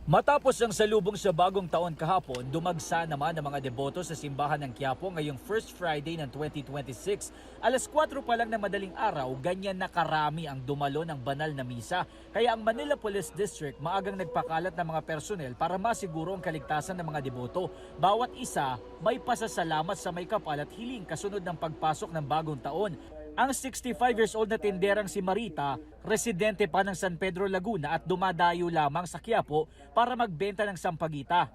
Matapos ang salubong sa bagong taon kahapon, dumagsa naman ang mga deboto sa simbahan ng Quiapo ngayong First Friday ng 2026. Alas 4 pa lang na madaling araw, ganyan na karami ang dumalo ng banal na misa. Kaya ang Manila Police District maagang nagpakalat ng mga personel para masiguro ang kaligtasan ng mga deboto. Bawat isa may pasasalamat sa may kapal at hiling kasunod ng pagpasok ng bagong taon. Ang 65 years old na tinderang si Marita, residente pa ng San Pedro, Laguna at dumadayo lamang sa Quiapo para magbenta ng sampagita.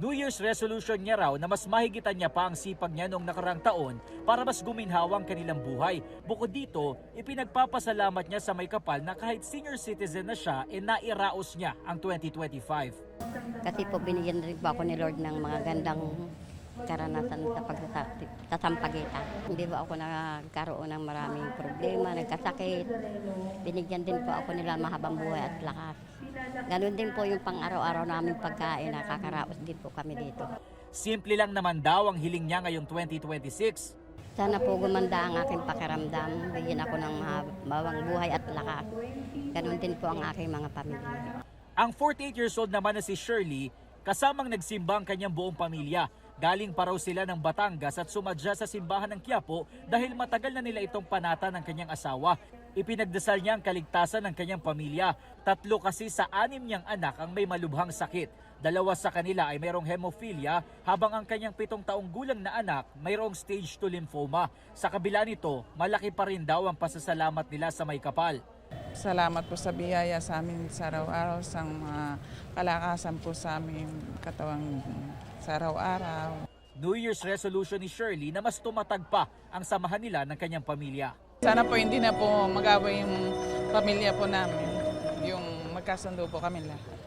New Year's resolution niya raw na mas mahigitan niya pa ang sipag niya noong nakarang taon para mas guminhawa ang kanilang buhay. Bukod dito, ipinagpapasalamat niya sa may kapal na kahit senior citizen na siya, nairaos niya ang 2025. Kasi po binigyan rin po ako ni Lord ng mga gandang karanasan sa pagsasampagita. Hindi ba ako nagkaroon ng maraming problema, nagkasakit. Binigyan din po ako nila mahabang buhay at lakas. Ganun din po yung pang-araw-araw namin pagkain, nakakaraos din po kami dito. Simple lang naman daw ang hiling niya ngayong 2026. Sana po gumanda ang aking pakiramdam, bigyan ako ng mahabang buhay at lakas. Ganun din po ang aking mga pamilya. Ang 48 years old naman na si Shirley, kasamang nagsimba ang kanyang buong pamilya. Galing pa raw sila ng Batangas at sumadya sa simbahan ng Quiapo dahil matagal na nila itong panata ng kanyang asawa. Ipinagdasal niya ang kaligtasan ng kanyang pamilya. 3 kasi sa 6 niyang anak ang may malubhang sakit. 2 sa kanila ay mayroong hemophilia habang ang kanyang 7 taong gulang na anak mayroong stage 2 lymphoma. Sa kabila nito, malaki pa rin daw ang pasasalamat nila sa may kapal. Salamat po sa biyaya sa amin sa araw-araw, sa kalakasan po sa aming katawang sa araw-araw. New Year's resolution ni Shirley na mas tumatag pa ang samahan nila ng kanyang pamilya. Sana po hindi na po mag-away yung pamilya po namin, yung magkasundo po kami lahat.